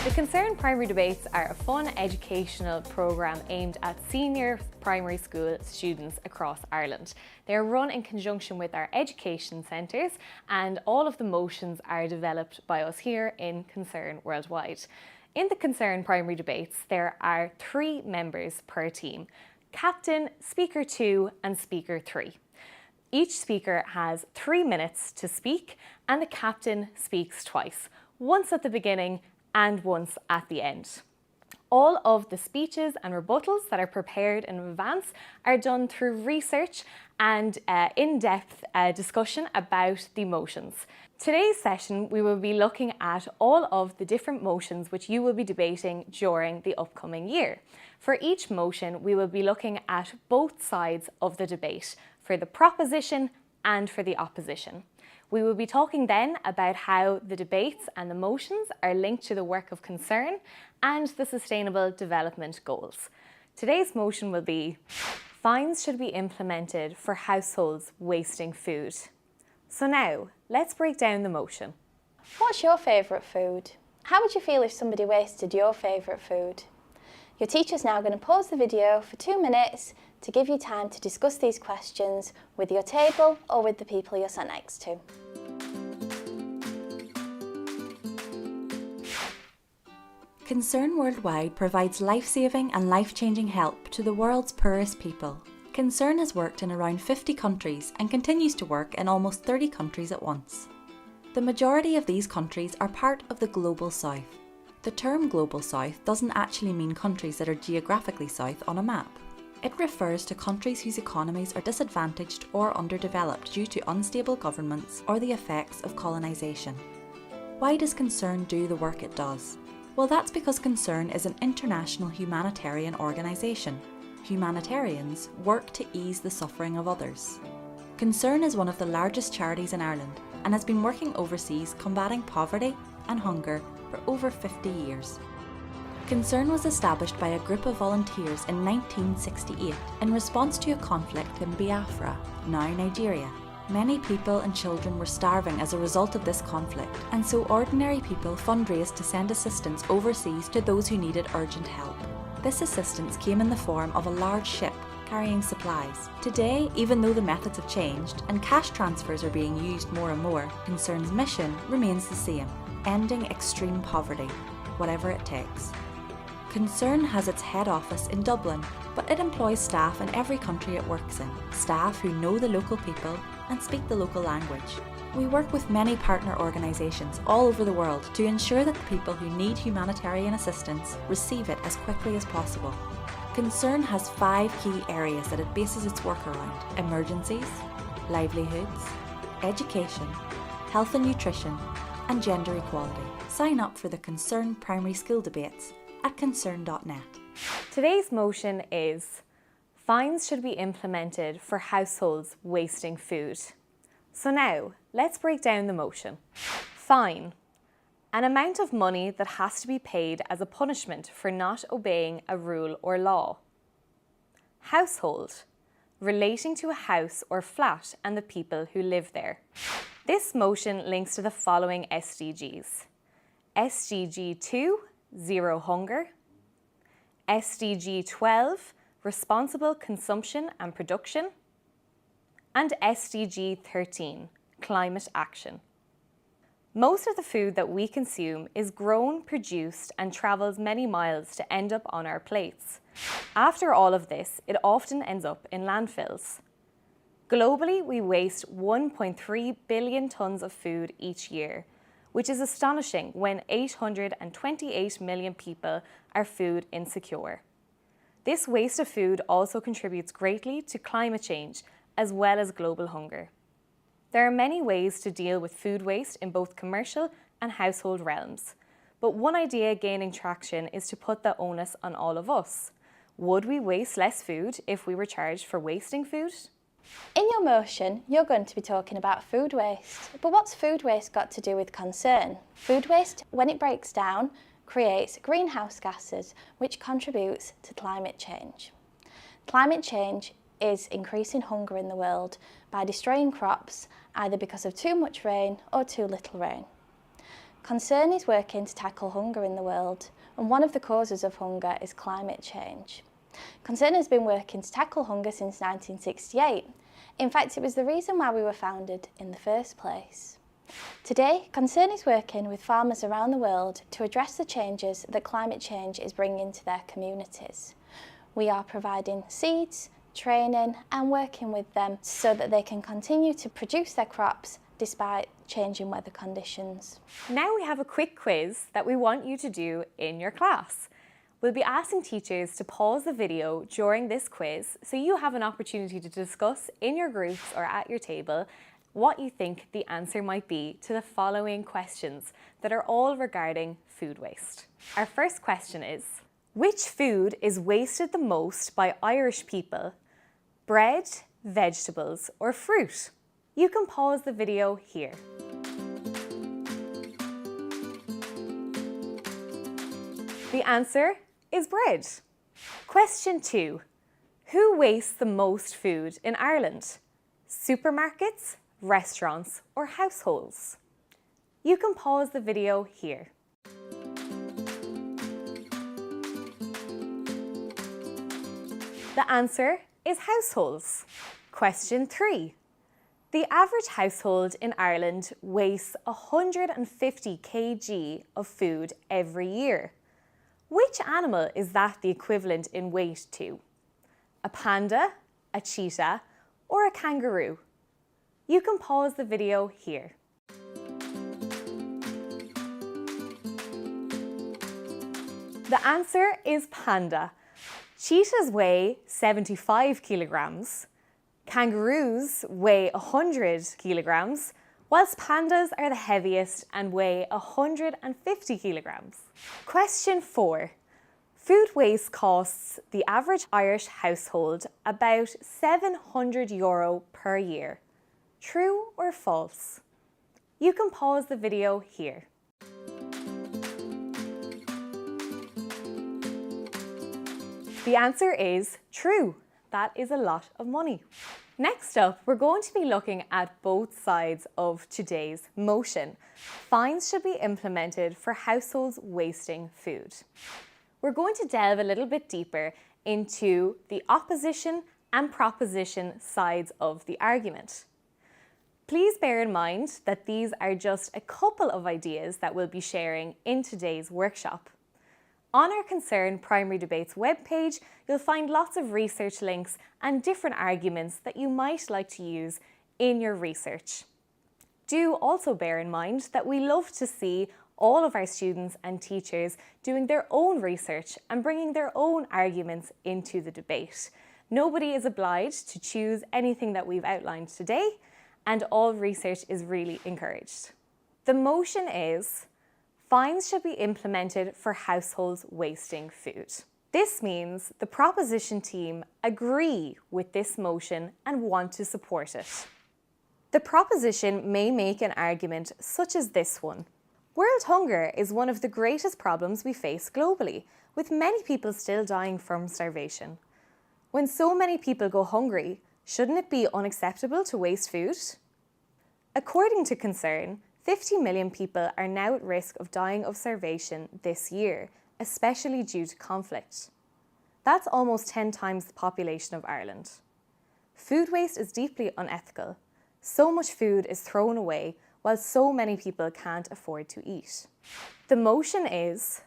The Concern Primary Debates are a fun educational programme aimed at senior primary school students across Ireland. They are run in conjunction with our education centres, and all of the motions are developed by us here in Concern Worldwide. In the Concern Primary Debates, there are 3 members per team: Captain, Speaker 2 and Speaker 3. Each speaker has 3 minutes to speak, and the captain speaks twice, once at the beginning and once at the end. All of the speeches and rebuttals that are prepared in advance are done through research and in-depth discussion about the motions. Today's session, we will be looking at all of the different motions which you will be debating during the upcoming year. For each motion, we will be looking at both sides of the debate, for the proposition and for the opposition. We will be talking then about how the debates and the motions are linked to the work of Concern and the Sustainable Development Goals. Today's motion will be: fines should be implemented for households wasting food. So now, let's break down the motion. What's your favourite food? How would you feel if somebody wasted your favourite food? Your teacher's now going to pause the video for 2 minutes to give you time to discuss these questions with your table or with the people you're sat next to. Concern Worldwide provides life-saving and life-changing help to the world's poorest people. Concern has worked in around 50 countries and continues to work in almost 30 countries at once. The majority of these countries are part of the Global South. The term Global South doesn't actually mean countries that are geographically south on a map. It refers to countries whose economies are disadvantaged or underdeveloped due to unstable governments or the effects of colonisation. Why does Concern do the work it does? Well, that's because Concern is an international humanitarian organisation. Humanitarians work to ease the suffering of others. Concern is one of the largest charities in Ireland and has been working overseas combating poverty and hunger for over 50 years. Concern was established by a group of volunteers in 1968 in response to a conflict in Biafra, now Nigeria. Many people and children were starving as a result of this conflict, and so ordinary people fundraised to send assistance overseas to those who needed urgent help. This assistance came in the form of a large ship carrying supplies. Today, even though the methods have changed and cash transfers are being used more and more, Concern's mission remains the same: ending extreme poverty, whatever it takes. Concern has its head office in Dublin, but it employs staff in every country it works in, staff who know the local people and speak the local language. We work with many partner organisations all over the world to ensure that the people who need humanitarian assistance receive it as quickly as possible. Concern has 5 key areas that it bases its work around: emergencies, livelihoods, education, health and nutrition, and gender equality. Sign up for the Concern Primary School Debates at concern.net. Today's motion is: fines should be implemented for households wasting food. So now, let's break down the motion. Fine: an amount of money that has to be paid as a punishment for not obeying a rule or law. Household: relating to a house or flat and the people who live there. This motion links to the following SDGs: SDG 2, Zero Hunger; SDG 12, Responsible Consumption and Production; and SDG 13, Climate Action. Most of the food that we consume is grown, produced, and travels many miles to end up on our plates. After all of this, it often ends up in landfills. Globally, we waste 1.3 billion tonnes of food each year, which is astonishing when 828 million people are food insecure. This waste of food also contributes greatly to climate change as well as global hunger. There are many ways to deal with food waste in both commercial and household realms, but one idea gaining traction is to put the onus on all of us. Would we waste less food if we were charged for wasting food? In your motion, you're going to be talking about food waste. But what's food waste got to do with Concern? Food waste, when it breaks down, creates greenhouse gases, which contributes to climate change. Climate change is increasing hunger in the world by destroying crops, either because of too much rain or too little rain. Concern is working to tackle hunger in the world, and one of the causes of hunger is climate change. Concern has been working to tackle hunger since 1968. In fact, it was the reason why we were founded in the first place. Today, Concern is working with farmers around the world to address the changes that climate change is bringing to their communities. We are providing seeds, training and working with them so that they can continue to produce their crops despite changing weather conditions. Now we have a quick quiz that we want you to do in your class. We'll be asking teachers to pause the video during this quiz so you have an opportunity to discuss in your groups or at your table what you think the answer might be to the following questions that are all regarding food waste. Our first question is, which food is wasted the most by Irish people? Bread, vegetables, or fruit? You can pause the video here. The answer is bread. Question 2. Who wastes the most food in Ireland? Supermarkets, restaurants, or households? You can pause the video here. The answer is households. Question 3. The average household in Ireland wastes 150 kg of food every year. Which animal is that the equivalent in weight to? A panda, a cheetah, or a kangaroo? You can pause the video here. The answer is panda. Cheetahs weigh 75 kilograms, kangaroos weigh 100 kilograms, whilst pandas are the heaviest and weigh 150 kilograms. Question 4. Food waste costs the average Irish household about €700 per year. True or false? You can pause the video here. The answer is true. That is a lot of money. Next up, we're going to be looking at both sides of today's motion. Fines should be implemented for households wasting food. We're going to delve a little bit deeper into the opposition and proposition sides of the argument. Please bear in mind that these are just a couple of ideas that we'll be sharing in today's workshop. On our Concern Primary Debates webpage, you'll find lots of research links and different arguments that you might like to use in your research. Do also bear in mind that we love to see all of our students and teachers doing their own research and bringing their own arguments into the debate. Nobody is obliged to choose anything that we've outlined today, and all research is really encouraged. The motion is, fines should be implemented for households wasting food. This means the proposition team agree with this motion and want to support it. The proposition may make an argument such as this one. World hunger is one of the greatest problems we face globally, with many people still dying from starvation. When so many people go hungry, shouldn't it be unacceptable to waste food? According to Concern, 50 million people are now at risk of dying of starvation this year, especially due to conflict. That's almost 10 times the population of Ireland. Food waste is deeply unethical. So much food is thrown away while so many people can't afford to eat. The motion is,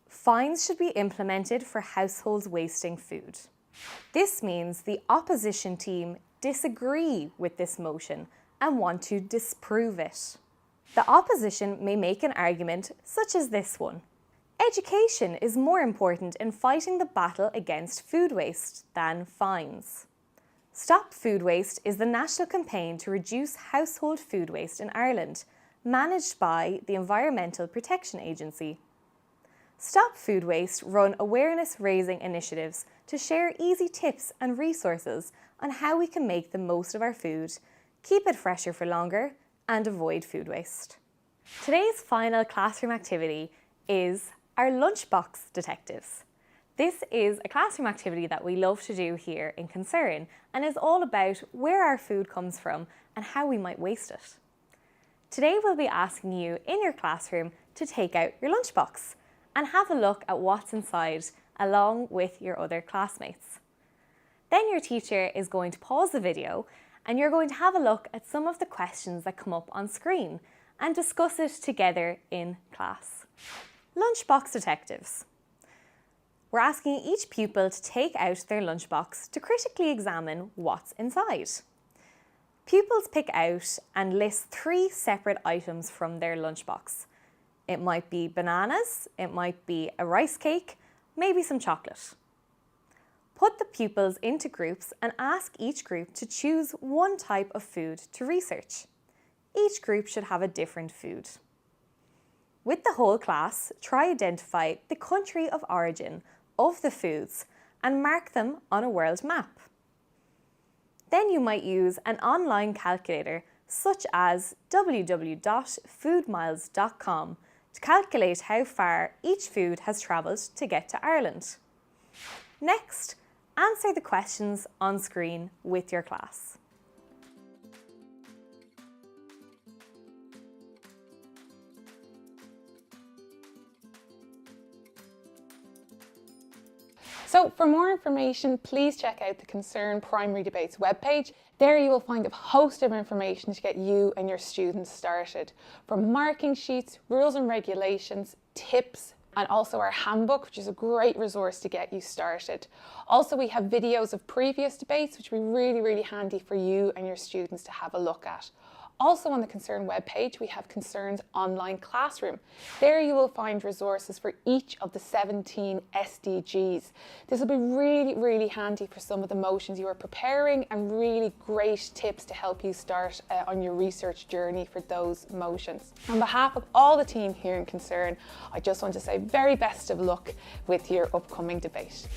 fines should be implemented for households wasting food. This means the opposition team disagree with this motion and want to disprove it. The opposition may make an argument such as this one. Education is more important in fighting the battle against food waste than fines. Stop Food Waste is the national campaign to reduce household food waste in Ireland, managed by the Environmental Protection Agency. Stop Food Waste run awareness-raising initiatives to share easy tips and resources on how we can make the most of our food, keep it fresher for longer, and avoid food waste. Today's final classroom activity is our lunchbox detectives. This is a classroom activity that we love to do here in Concern and is all about where our food comes from and how we might waste it. Today we'll be asking you in your classroom to take out your lunchbox and have a look at what's inside along with your other classmates. Then your teacher is going to pause the video and you're going to have a look at some of the questions that come up on screen and discuss it together in class. Lunchbox detectives. We're asking each pupil to take out their lunchbox to critically examine what's inside. Pupils pick out and list 3 separate items from their lunchbox. It might be bananas, it might be a rice cake, maybe some chocolate. Put the pupils into groups and ask each group to choose one type of food to research. Each group should have a different food. With the whole class, try identify the country of origin of the foods and mark them on a world map. Then you might use an online calculator such as www.foodmiles.com to calculate how far each food has travelled to get to Ireland. Next, answer the questions on screen with your class. So for more information, please check out the Concern Primary Debates webpage. There you will find a host of information to get you and your students started. From marking sheets, rules and regulations, tips, and also our handbook, which is a great resource to get you started. Also, we have videos of previous debates, which will be really handy for you and your students to have a look at. Also on the Concern webpage, we have Concern's online classroom. There you will find resources for each of the 17 SDGs. This will be really handy for some of the motions you are preparing and really great tips to help you start on your research journey for those motions. On behalf of all the team here in Concern, I just want to say very best of luck with your upcoming debate.